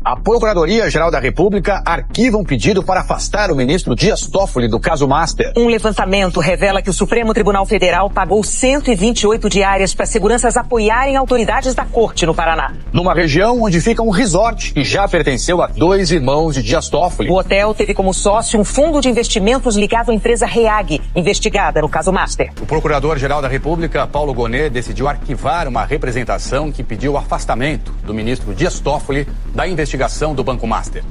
A Procuradoria-Geral da República arquiva um pedido para afastar o ministro Dias Toffoli do caso Master. Um levantamento revela que o Supremo Tribunal Federal pagou 128 diárias para seguranças apoiarem autoridades da corte no Paraná. Numa região onde fica um resort que já pertenceu a 2 irmãos de Dias Toffoli. O hotel teve como sócio um fundo de investimentos ligado à empresa REAG, investigada no caso Master. O Procurador-Geral da República, Paulo Gonet, decidiu arquivar uma representação que pediu o afastamento do ministro Dias Toffoli da investigação do Banco Master.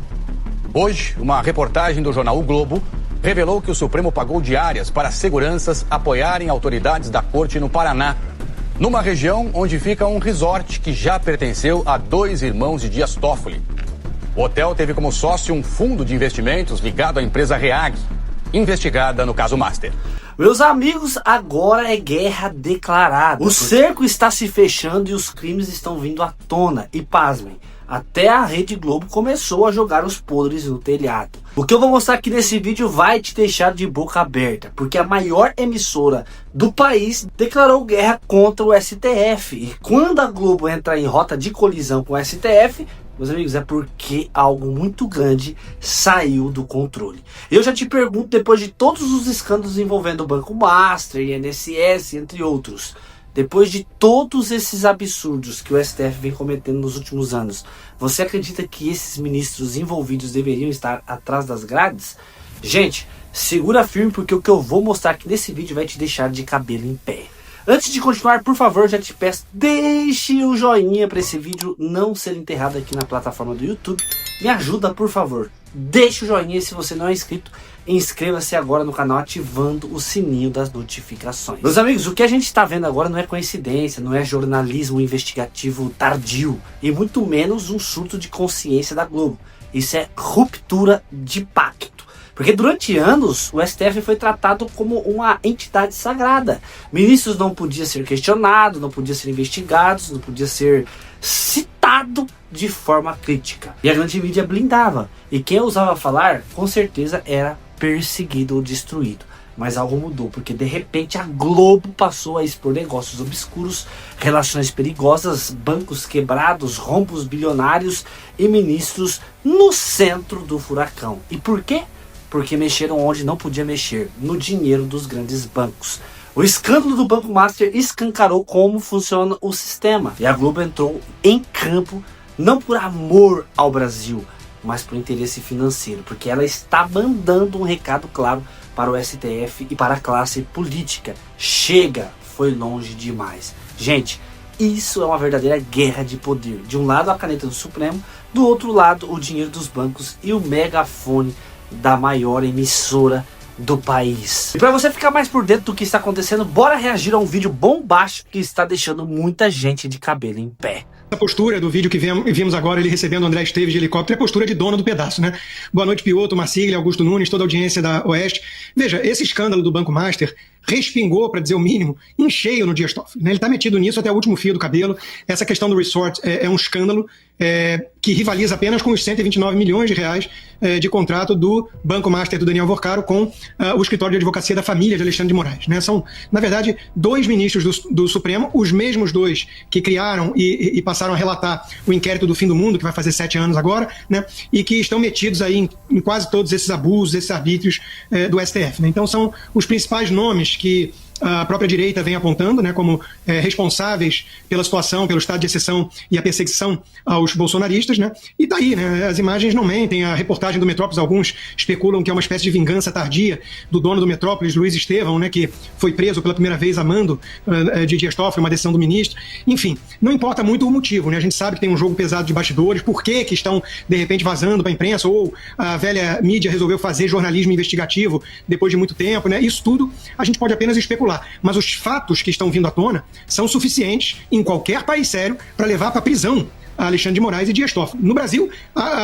Hoje, uma reportagem do jornal O Globo revelou que o Supremo pagou diárias para seguranças apoiarem autoridades da corte no Paraná, numa região onde fica um resort que já pertenceu a 2 irmãos de Dias Toffoli. O hotel teve como sócio um fundo de investimentos ligado à empresa REAG, investigada no caso Master. Meus amigos, agora é guerra declarada. O cerco está se fechando e os crimes estão vindo à tona. E pasmem, até a Rede Globo começou a jogar os podres no telhado. O que eu vou mostrar aqui nesse vídeo vai te deixar de boca aberta, porque a maior emissora do país declarou guerra contra o STF. E quando a Globo entra em rota de colisão com o STF, meus amigos, é porque algo muito grande saiu do controle. Eu já te pergunto, depois de todos os escândalos envolvendo o Banco Master, INSS, entre outros, depois de todos esses absurdos que o STF vem cometendo nos últimos anos, você acredita que esses ministros envolvidos deveriam estar atrás das grades? Gente, segura firme, porque o que eu vou mostrar aqui nesse vídeo vai te deixar de cabelo em pé. Antes de continuar, por favor, já te peço, deixe o joinha para esse vídeo não ser enterrado aqui na plataforma do YouTube. Me ajuda, por favor. Deixe o joinha e se você não é inscrito, inscreva-se agora no canal ativando o sininho das notificações. Meus amigos, o que a gente está vendo agora não é coincidência, não é jornalismo investigativo tardio e muito menos um surto de consciência da Globo. Isso é ruptura de pacto. Porque durante anos o STF foi tratado como uma entidade sagrada. Ministros não podiam ser questionados, não podiam ser investigados, não podiam ser citado de forma crítica. E a grande mídia blindava. E quem ousava falar, com certeza era perseguido ou destruído. Mas algo mudou, porque de repente a Globo passou a expor negócios obscuros, relações perigosas, bancos quebrados, rombos bilionários e ministros no centro do furacão. E por quê? Porque mexeram onde não podia mexer, no dinheiro dos grandes bancos. O escândalo do Banco Master escancarou como funciona o sistema. E a Globo entrou em campo, não por amor ao Brasil, mas por interesse financeiro. Porque ela está mandando um recado claro para o STF e para a classe política. Chega, foi longe demais. Gente, isso é uma verdadeira guerra de poder. De um lado a caneta do Supremo, do outro lado o dinheiro dos bancos e o megafone da maior emissora do país. E para você ficar mais por dentro do que está acontecendo, bora reagir a um vídeo bombástico que está deixando muita gente de cabelo em pé. A postura do vídeo que vimos agora, ele recebendo o André Esteves de helicóptero, é a postura de dono do pedaço, né? Boa noite, Pioto, Marcília, Augusto Nunes, toda a audiência da Oeste. Veja, esse escândalo do Banco Master respingou, para dizer o mínimo, em cheio no Dias Toffoli, né? Ele está metido nisso até o último fio do cabelo. Essa questão do resort é um escândalo que rivaliza apenas com os 129 milhões de reais de contrato do Banco Master do Daniel Vorcaro com o escritório de advocacia da família de Alexandre de Moraes, né? São, na verdade, 2 ministros do Supremo, os mesmos 2 que criaram e passaram a relatar o inquérito do fim do mundo, que vai fazer 7 anos agora, né? E que estão metidos aí em quase todos esses abusos, esses arbítrios do STF, né? Então são os principais nomes que a própria direita vem apontando, né, como responsáveis pela situação, pelo estado de exceção e a perseguição aos bolsonaristas, né? E tá aí, né? As imagens não mentem. A reportagem do Metrópolis, alguns especulam que é uma espécie de vingança tardia do dono do Metrópolis, Luiz Estevão, né, que foi preso pela primeira vez a mando de Dias Toffoli, uma decisão do ministro. Enfim, não importa muito o motivo, né? A gente sabe que tem um jogo pesado de bastidores, por que estão, de repente, vazando para a imprensa, ou a velha mídia resolveu fazer jornalismo investigativo depois de muito tempo, né? Isso tudo a gente pode apenas especular. Mas os fatos que estão vindo à tona são suficientes em qualquer país sério para levar para a prisão Alexandre de Moraes e Dias Toffoli. No Brasil,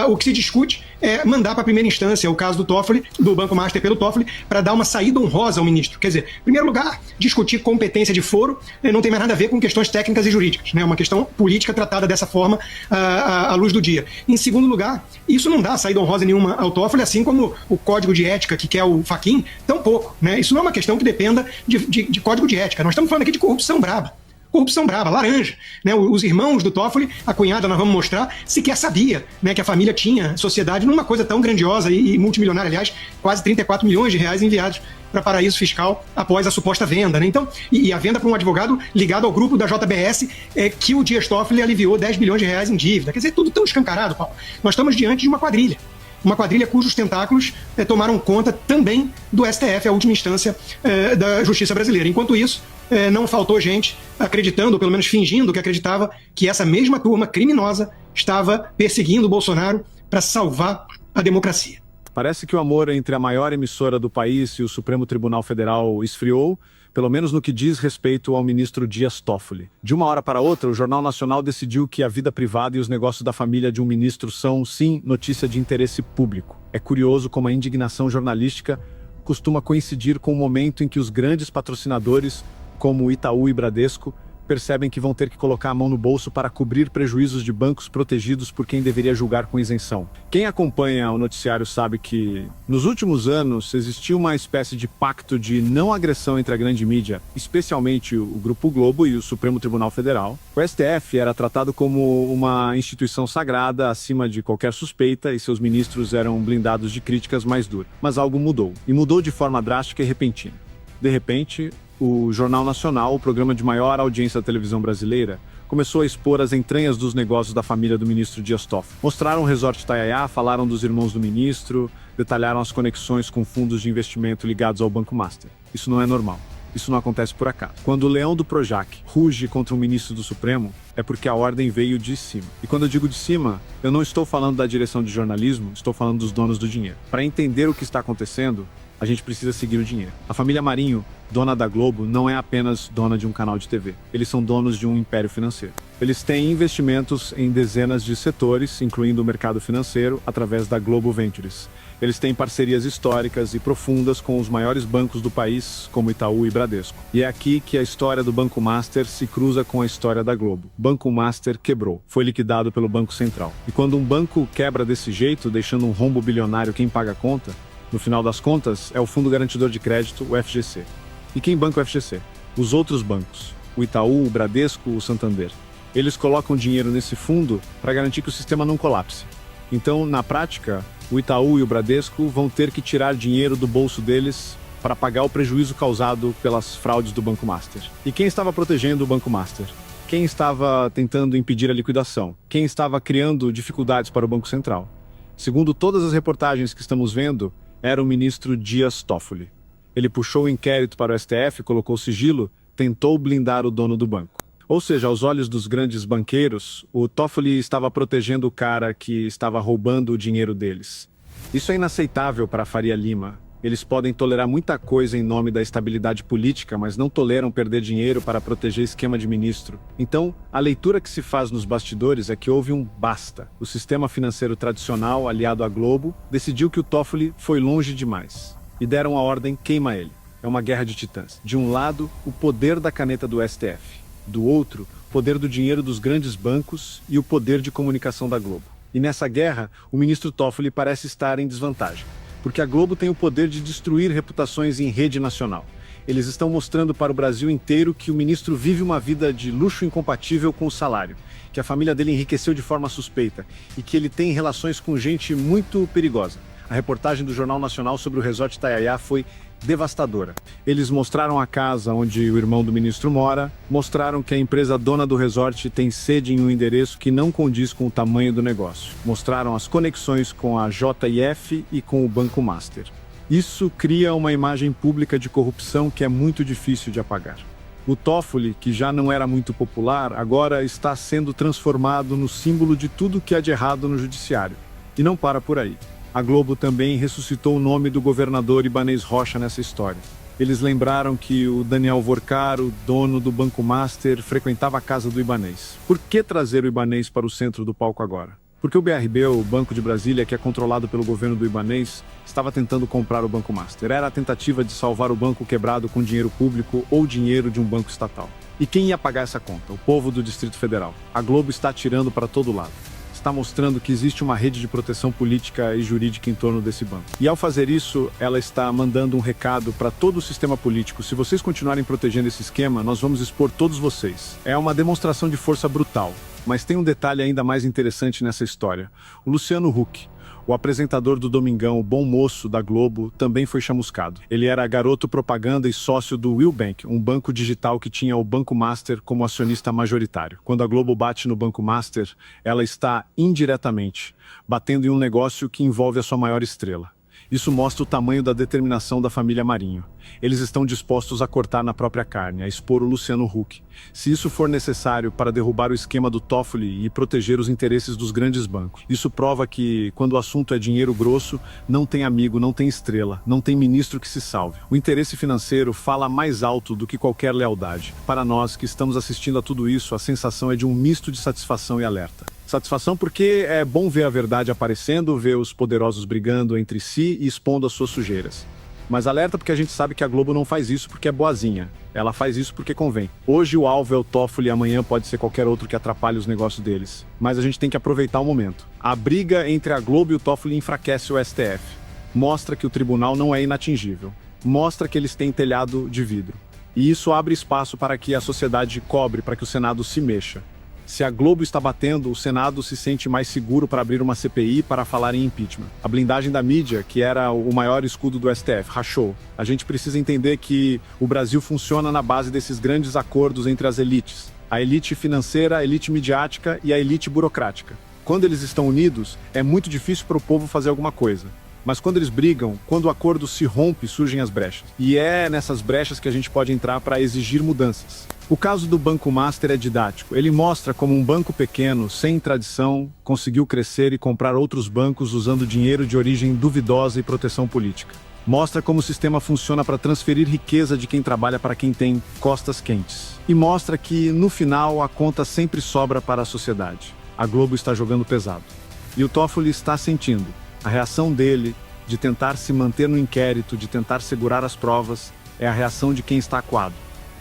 o que se discute é mandar para a primeira instância o caso do Toffoli, do Banco Master pelo Toffoli, para dar uma saída honrosa ao ministro. Quer dizer, em primeiro lugar, discutir competência de foro não tem mais nada a ver com questões técnicas e jurídicas, né? Uma questão política tratada dessa forma à luz do dia. Em segundo lugar, isso não dá saída honrosa nenhuma ao Toffoli, assim como o código de ética que quer o Fachin, tampouco, né? Isso não é uma questão que dependa de código de ética. Nós estamos falando aqui de corrupção braba. corrupção brava, laranja. Né? Os irmãos do Toffoli, a cunhada, nós vamos mostrar, sequer sabia, né, que a família tinha sociedade numa coisa tão grandiosa e multimilionária, aliás, quase 34 milhões de reais enviados para paraíso fiscal após a suposta venda. Né? Então, e a venda para um advogado ligado ao grupo da JBS, que o Dias Toffoli aliviou 10 bilhões de reais em dívida. Quer dizer, tudo tão escancarado, Paulo. Nós estamos diante de uma quadrilha cujos tentáculos tomaram conta também do STF, a última instância da justiça brasileira. Enquanto isso, não faltou gente acreditando, ou pelo menos fingindo que acreditava, que essa mesma turma criminosa estava perseguindo o Bolsonaro para salvar a democracia. Parece que o amor entre a maior emissora do país e o Supremo Tribunal Federal esfriou, pelo menos no que diz respeito ao ministro Dias Toffoli. De uma hora para outra, o Jornal Nacional decidiu que a vida privada e os negócios da família de um ministro são, sim, notícia de interesse público. É curioso como a indignação jornalística costuma coincidir com o momento em que os grandes patrocinadores, como Itaú e Bradesco, percebem que vão ter que colocar a mão no bolso para cobrir prejuízos de bancos protegidos por quem deveria julgar com isenção. Quem acompanha o noticiário sabe que, nos últimos anos, existiu uma espécie de pacto de não agressão entre a grande mídia, especialmente o Grupo Globo e o Supremo Tribunal Federal. O STF era tratado como uma instituição sagrada, acima de qualquer suspeita, e seus ministros eram blindados de críticas mais duras. Mas algo mudou, e mudou de forma drástica e repentina. De repente, o Jornal Nacional, o programa de maior audiência da televisão brasileira, começou a expor as entranhas dos negócios da família do ministro Dias Toffoli. Mostraram o Resort Itaiaia, falaram dos irmãos do ministro, detalharam as conexões com fundos de investimento ligados ao Banco Master. Isso não é normal. Isso não acontece por acaso. Quando o leão do Projac ruge contra um ministro do Supremo, é porque a ordem veio de cima. E quando eu digo de cima, eu não estou falando da direção de jornalismo, estou falando dos donos do dinheiro. Para entender o que está acontecendo, a gente precisa seguir o dinheiro. A família Marinho, dona da Globo, não é apenas dona de um canal de TV. Eles são donos de um império financeiro. Eles têm investimentos em dezenas de setores, incluindo o mercado financeiro, através da Globo Ventures. Eles têm parcerias históricas e profundas com os maiores bancos do país, como Itaú e Bradesco. E é aqui que a história do Banco Master se cruza com a história da Globo. Banco Master quebrou. Foi liquidado pelo Banco Central. E quando um banco quebra desse jeito, deixando um rombo bilionário, quem paga a conta? No final das contas, é o Fundo Garantidor de Crédito, o FGC. E quem banca o FGC? Os outros bancos. O Itaú, o Bradesco, o Santander. Eles colocam dinheiro nesse fundo para garantir que o sistema não colapse. Então, na prática, o Itaú e o Bradesco vão ter que tirar dinheiro do bolso deles para pagar o prejuízo causado pelas fraudes do Banco Master. E quem estava protegendo o Banco Master? Quem estava tentando impedir a liquidação? Quem estava criando dificuldades para o Banco Central? Segundo todas as reportagens que estamos vendo, era o ministro Dias Toffoli. Ele puxou o inquérito para o STF, colocou sigilo, tentou blindar o dono do banco. Ou seja, aos olhos dos grandes banqueiros, o Toffoli estava protegendo o cara que estava roubando o dinheiro deles. Isso é inaceitável para a Faria Lima. Eles podem tolerar muita coisa em nome da estabilidade política, mas não toleram perder dinheiro para proteger esquema de ministro. Então, a leitura que se faz nos bastidores é que houve um basta. O sistema financeiro tradicional, aliado à Globo, decidiu que o Toffoli foi longe demais. E deram a ordem, queima ele. É uma guerra de titãs. De um lado, o poder da caneta do STF. Do outro, o poder do dinheiro dos grandes bancos e o poder de comunicação da Globo. E nessa guerra, o ministro Toffoli parece estar em desvantagem, porque a Globo tem o poder de destruir reputações em rede nacional. Eles estão mostrando para o Brasil inteiro que o ministro vive uma vida de luxo incompatível com o salário, que a família dele enriqueceu de forma suspeita e que ele tem relações com gente muito perigosa. A reportagem do Jornal Nacional sobre o Resort Itaiaia foi devastadora. Eles mostraram a casa onde o irmão do ministro mora, mostraram que a empresa dona do resort tem sede em um endereço que não condiz com o tamanho do negócio. Mostraram as conexões com a JIF e com o Banco Master. Isso cria uma imagem pública de corrupção que é muito difícil de apagar. O Toffoli, que já não era muito popular, agora está sendo transformado no símbolo de tudo que há de errado no judiciário. E não para por aí. A Globo também ressuscitou o nome do governador Ibanez Rocha nessa história. Eles lembraram que o Daniel Vorcar, o dono do Banco Master, frequentava a casa do Ibanez. Por que trazer o Ibanez para o centro do palco agora? Porque o BRB, o Banco de Brasília, que é controlado pelo governo do Ibanez, estava tentando comprar o Banco Master. Era a tentativa de salvar o banco quebrado com dinheiro público ou dinheiro de um banco estatal. E quem ia pagar essa conta? O povo do Distrito Federal. A Globo está atirando para todo lado. está mostrando que existe uma rede de proteção política e jurídica em torno desse banco. E ao fazer isso, ela está mandando um recado para todo o sistema político. Se vocês continuarem protegendo esse esquema, nós vamos expor todos vocês. É uma demonstração de força brutal. Mas tem um detalhe ainda mais interessante nessa história. O Luciano Huck, o apresentador do Domingão, o bom moço da Globo, também foi chamuscado. Ele era garoto propaganda e sócio do Willbank, um banco digital que tinha o Banco Master como acionista majoritário. Quando a Globo bate no Banco Master, ela está indiretamente batendo em um negócio que envolve a sua maior estrela. Isso mostra o tamanho da determinação da família Marinho. Eles estão dispostos a cortar na própria carne, a expor o Luciano Huck. Se isso for necessário para derrubar o esquema do Toffoli e proteger os interesses dos grandes bancos. Isso prova que, quando o assunto é dinheiro grosso, não tem amigo, não tem estrela, não tem ministro que se salve. O interesse financeiro fala mais alto do que qualquer lealdade. Para nós que estamos assistindo a tudo isso, a sensação é de um misto de satisfação e alerta. Satisfação porque é bom ver a verdade aparecendo, ver os poderosos brigando entre si e expondo as suas sujeiras. Mas alerta porque a gente sabe que a Globo não faz isso porque é boazinha. Ela faz isso porque convém. Hoje o alvo é o Toffoli e amanhã pode ser qualquer outro que atrapalhe os negócios deles. Mas a gente tem que aproveitar o momento. A briga entre a Globo e o Toffoli enfraquece o STF. Mostra que o tribunal não é inatingível. Mostra que eles têm telhado de vidro. E isso abre espaço para que a sociedade cobre, para que o Senado se mexa. Se a Globo está batendo, o Senado se sente mais seguro para abrir uma CPI para falar em impeachment. A blindagem da mídia, que era o maior escudo do STF, rachou. A gente precisa entender que o Brasil funciona na base desses grandes acordos entre as elites. A elite financeira, a elite midiática e a elite burocrática. Quando eles estão unidos, é muito difícil para o povo fazer alguma coisa. Mas quando eles brigam, quando o acordo se rompe, surgem as brechas. E é nessas brechas que a gente pode entrar para exigir mudanças. O caso do Banco Master é didático. Ele mostra como um banco pequeno, sem tradição, conseguiu crescer e comprar outros bancos usando dinheiro de origem duvidosa e proteção política. Mostra como o sistema funciona para transferir riqueza de quem trabalha para quem tem costas quentes. E mostra que, no final, a conta sempre sobra para a sociedade. A Globo está jogando pesado. E o Toffoli está sentindo. A reação dele, de tentar se manter no inquérito, de tentar segurar as provas, é a reação de quem está acuado.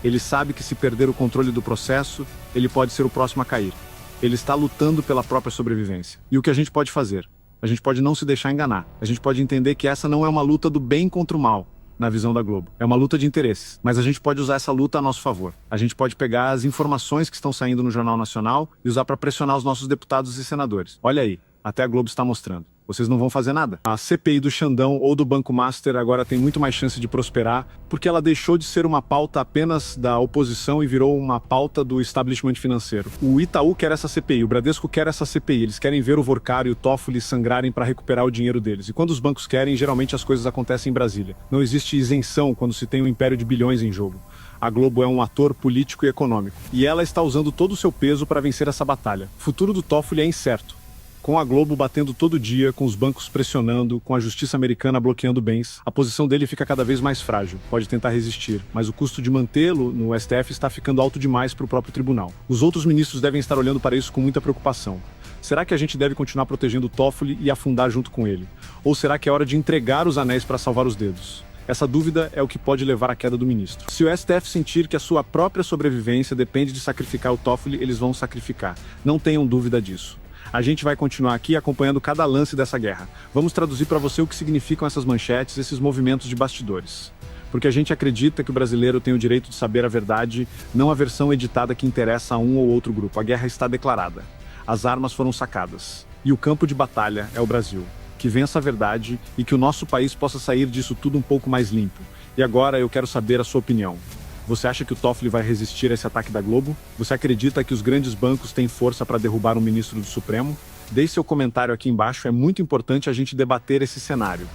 Ele sabe que se perder o controle do processo, ele pode ser o próximo a cair. Ele está lutando pela própria sobrevivência. E o que a gente pode fazer? A gente pode não se deixar enganar. A gente pode entender que essa não é uma luta do bem contra o mal, na visão da Globo. É uma luta de interesses. Mas a gente pode usar essa luta a nosso favor. A gente pode pegar as informações que estão saindo no Jornal Nacional e usar para pressionar os nossos deputados e senadores. Olha aí, até a Globo está mostrando. Vocês não vão fazer nada. A CPI do Xandão ou do Banco Master agora tem muito mais chance de prosperar, porque ela deixou de ser uma pauta apenas da oposição e virou uma pauta do establishment financeiro. O Itaú quer essa CPI, o Bradesco quer essa CPI, eles querem ver o Vorcaro e o Toffoli sangrarem para recuperar o dinheiro deles. E quando os bancos querem, geralmente as coisas acontecem em Brasília. Não existe isenção quando se tem um império de bilhões em jogo. A Globo é um ator político e econômico. E ela está usando todo o seu peso para vencer essa batalha. O futuro do Toffoli é incerto. Com a Globo batendo todo dia, com os bancos pressionando, com a justiça americana bloqueando bens, a posição dele fica cada vez mais frágil. Pode tentar resistir, mas o custo de mantê-lo no STF está ficando alto demais para o próprio tribunal. Os outros ministros devem estar olhando para isso com muita preocupação. Será que a gente deve continuar protegendo o Toffoli e afundar junto com ele? Ou será que é hora de entregar os anéis para salvar os dedos? Essa dúvida é o que pode levar à queda do ministro. Se o STF sentir que a sua própria sobrevivência depende de sacrificar o Toffoli, eles vão sacrificar. Não tenham dúvida disso. A gente vai continuar aqui acompanhando cada lance dessa guerra. Vamos traduzir para você o que significam essas manchetes, esses movimentos de bastidores. Porque a gente acredita que o brasileiro tem o direito de saber a verdade, não a versão editada que interessa a um ou outro grupo. A guerra está declarada. As armas foram sacadas. E o campo de batalha é o Brasil. Que vença a verdade e que o nosso país possa sair disso tudo um pouco mais limpo. E agora eu quero saber a sua opinião. Você acha que o Toffoli vai resistir a esse ataque da Globo? Você acredita que os grandes bancos têm força para derrubar um ministro do Supremo? Deixe seu comentário aqui embaixo, é muito importante a gente debater esse cenário.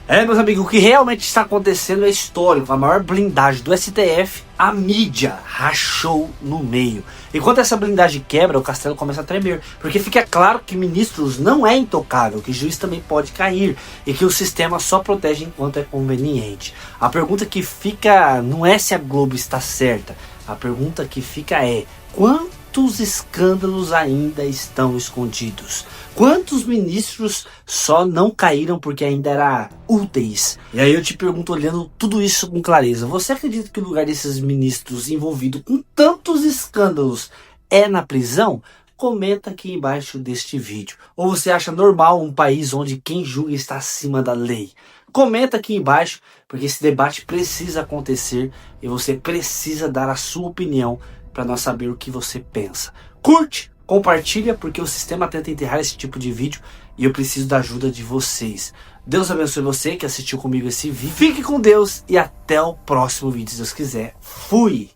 Meus amigos, o que realmente está acontecendo é histórico. A maior blindagem do STF, a mídia rachou no meio. Enquanto essa blindagem quebra, o castelo começa a tremer. Porque fica claro que ministros não é intocável, que juiz também pode cair. E que o sistema só protege enquanto é conveniente. A pergunta que fica não é se a Globo está certa. A pergunta que fica é: quantos escândalos ainda estão escondidos? Quantos ministros só não caíram porque ainda eram úteis? E aí eu te pergunto, olhando tudo isso com clareza, você acredita que o lugar desses ministros envolvidos com tantos escândalos é na prisão? Comenta aqui embaixo deste vídeo. Ou você acha normal um país onde quem julga está acima da lei? Comenta aqui embaixo, porque esse debate precisa acontecer e você precisa dar a sua opinião para nós saber o que você pensa. Curte, compartilha, porque o sistema tenta enterrar esse tipo de vídeo e eu preciso da ajuda de vocês. Deus abençoe você que assistiu comigo esse vídeo. Fique com Deus e até o próximo vídeo, se Deus quiser. Fui!